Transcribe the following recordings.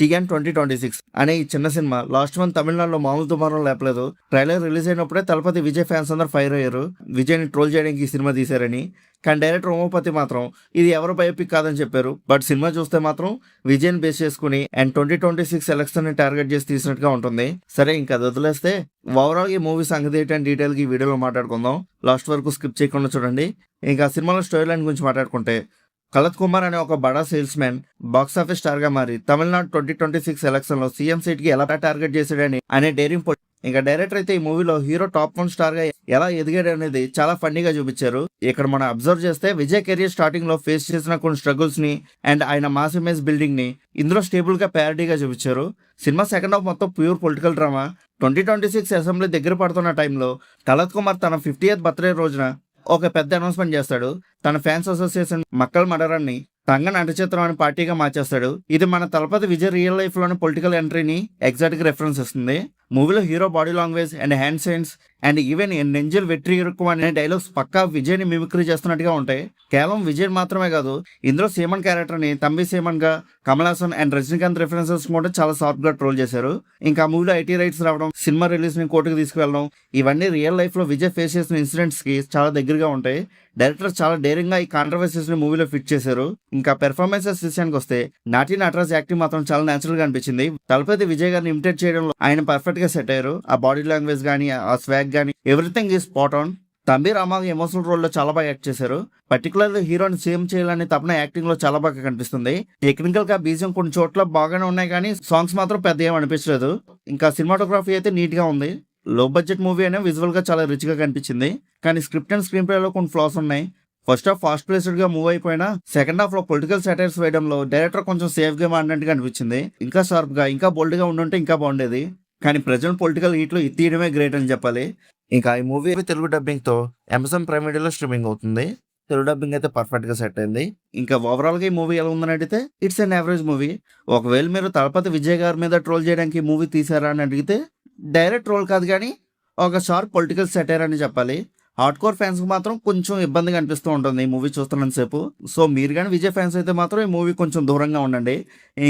TN 2026 అనే ఈ చిన్న సినిమా లాస్ట్ మంత్ తమిళనాడులో మామూలు దుమారం లేపలేదు. ట్రైలర్ రిలీజ్ అయినప్పుడే తలపతి విజయ్ ఫ్యాన్స్ అందరూ ఫైర్ అయ్యారు, విజయ్ని ట్రోల్ చేయడానికి ఈ సినిమా తీశారని. కానీ డైరెక్టర్ ఉమాపతి మాత్రం ఇది ఎవరు బయోపిక్ కాదని చెప్పారు. బట్ సినిమా చూస్తే మాత్రం విజయ్ని బేస్ చేసుకుని అండ్ 2026 ఎలక్షన్ ని టార్గెట్ చేసి తీసినట్టుగా ఉంటుంది. సరే ఇంకా అది వదిలేస్తే ఓవరాల్ ఈ మూవీ సంగతి ఏంటంటే డీటెయిల్ గా ఈ వీడియోలో మాట్లాడుకుందాం. లాస్ట్ వరకు స్కిప్ చేయకుండా చూడండి. ఇంకా సినిమాలో స్టోరీ లైన్ గురించి మాట్లాడుకుంటే, కలత్ కుమార్ అనే ఒక బడా సేల్స్ మ్యాన్ బాక్సాఫీస్ స్టార్ గా మారి తమిళనాడు 2026 ఎలక్షన్ లో సీఎం సీట్ కి ఎలా టార్గెట్ చేశాడని అనే డేరింగ్. ఇంకా డైరెక్టర్ అయితే ఈ మూవీలో హీరో టాప్ 1 స్టార్ గా ఎలా ఎదిగాడు అనేది చాలా ఫన్నీగా చూపించారు. ఇక్కడ మనం అబ్జర్వ్ చేస్తే విజయ్ కెరియర్ స్టార్టింగ్ లో ఫేస్ చేసిన కొన్ని స్ట్రగుల్స్ ని అండ్ ఆయన మాస్ ఇమేజ్ బిల్డింగ్ ని ఇందులో స్టేబుల్ గా ప్యారడీగా చూపించారు. సినిమా సెకండ్ హాఫ్ మొత్తం ప్యూర్ పొలిటికల్ డ్రామా. 2026 అసెంబ్లీ దగ్గర పడుతున్న టైంలో కలత్ కుమార్ తన 50th బర్త్డే రోజున ఒక పెద్ద అనౌన్స్మెంట్ చేస్తాడు. తన ఫ్యాన్స్ అసోసియేషన్ మక్కల్ మడరాన్ని తంగ నటచిత్రం అనే పార్టీగా మార్చేస్తాడు. ఇది మన తలపతి విజయ్ రియల్ లైఫ్ లోని పొలిటికల్ ఎంట్రీని ఎగ్జాక్ట్ గా రెఫరెన్స్ ఇస్తుంది. మూవీలో hero body language and hand signs and even నెంజల్ వెట్రి ఇరుక్కు అనే డైలాగ్స్ పక్కా విజయ్ ని మిమిక్రీ చేస్తున్నట్టుగా ఉంటాయి. కేవలం విజయ్ మాత్రమే కాదు, ఇందులో సీమన్ క్యారెక్టర్ ని తంబి సీమన్ గా కమల్ హాసన్ అండ్ రజనీకాంత్ రిఫరెన్సెస్ కూడా చాలా సాఫ్ట్ గా ట్రోల్ చేశారు. ఇంకా మూవీలో ఐటీ రైట్స్ రావడం, సినిమా రిలీజ్ ని కోర్టుకు తీసుకువెళ్ళడం, ఇవన్నీ రియల్ లైఫ్ లో విజయ్ ఫేస్ చేసిన ఇన్సిడెంట్స్ కి చాలా దగ్గరగా ఉంటాయి. డైరెక్టర్ చాలా డేరింగ్ గా ఈ కాంట్రవర్సీస్ ని మూవీలో ఫిట్ చేశారు. ఇంకా పెర్ఫార్మెన్సెస్ విషయానికి వస్తే నాటి నటరాజ్ యాక్టింగ్ మాత్రం చాలా నేచురల్ గా అనిపించింది. తలపతి విజయ్ గారిని ఇమిటేట్ చేయడంలో ఆయన పర్ఫెక్ట్ గా సెట్ అయ్యారు. ఆ బాడీ లాంగ్వేజ్ గానీ, ఆ స్వాగ్ గానీ, everything is spot on. Thambi Ramaiah emotional role లో చాలా బాగా యాక్ట్ చేశారు. పర్టికులర్లీ హీరోని సేమ్ చేయాలని తపన యాక్టింగ్ లో చాలా బాగా కనిపిస్తుంది. టెక్నికల్ గా బీజియం కొన్ని చోట్ల బాగానే ఉన్నాయి కానీ సాంగ్స్ మాత్రం పెద్ద ఏం అనిపించలేదు. ఇంకా సినిమాటోగ్రఫీ అయితే నీట్ గా ఉంది. లో బడ్జెట్ మూవీ అయినా విజువల్ గా చాలా రిచ్ గా కనిపించింది. కానీ స్క్రిప్ట్ అండ్ స్క్రీన్ ప్లే లో కొన్ని ఫ్లాస్ ఉన్నాయి. ఫస్ట్ హాఫ్ ఫాస్ట్ ప్లేస్డ్ గా మూవ్ అయిపోయినా సెకండ్ హాఫ్ లో పొలిటికల్ సెటైర్స్ వేయడంలో డైరెక్టర్ కొంచెం సేఫ్ గా ఆడినట్టుగా అనిపించింది. ఇంకా షార్ప్ గా ఇంకా బోల్డ్ గా ఉండుంటే ఇంకా బాగుండేది. కానీ ప్రజెంట్ పొలిటికల్ హీట్ లో ఇది తీయడమే గ్రేట్ అని చెప్పాలి. ఇంకా ఈ మూవీ తెలుగు డబ్బింగ్ తో అమెజాన్ ప్రైమ్ వీడియోలో స్ట్రీమింగ్ అవుతుంది. తెలుగు డబ్బింగ్ అయితే పర్ఫెక్ట్ గా సెట్ అయింది. ఇంకా ఓవరాల్ గా ఈ మూవీ ఎలా ఉందని అడిగితే ఇట్స్ అన్ యావరేజ్ మూవీ. ఒకవేళ మీరు తలపతి విజయ్ గారి మీద ట్రోల్ చేయడానికి మూవీ తీసారా అని అడిగితే డైరెక్ట్ ట్రోల్ కాదు కానీ ఒక షార్ప్ పొలిటికల్ సెటైర్ అని చెప్పాలి. హార్డ్ కోర్ ఫ్యాన్స్ కి మాత్రం కొంచెం ఇబ్బందిగా అనిపిస్తూ ఉంటుంది ఈ మూవీ చూస్తున్నంతసేపు. సో మీరు కానీ విజయ్ ఫ్యాన్స్ అయితే మాత్రం ఈ మూవీ కొంచెం దూరంగా ఉండండి.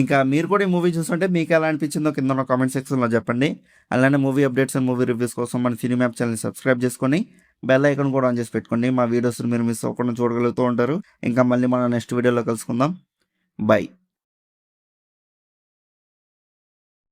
ఇంకా మీరు కూడా ఈ మూవీ చూస్తుంటే మీకు ఎలా అనిపించిందో కింద కామెంట్ సెక్షన్లో చెప్పండి. అలానే movie updates and movie reviews కోసం మన సినీ మ్యాప్ ఛానల్ని సబ్స్క్రైబ్ చేసుకొని బెల్ ఐకాన్ కూడా ఆన్ చేసి పెట్టుకోండి. మా వీడియోస్ మీరు మిస్ అవ్వకుండా చూడగలుగుతూ ఉంటారు. ఇంకా మళ్ళీ మనం నెక్స్ట్ వీడియోలో కలుసుకుందాం. బై.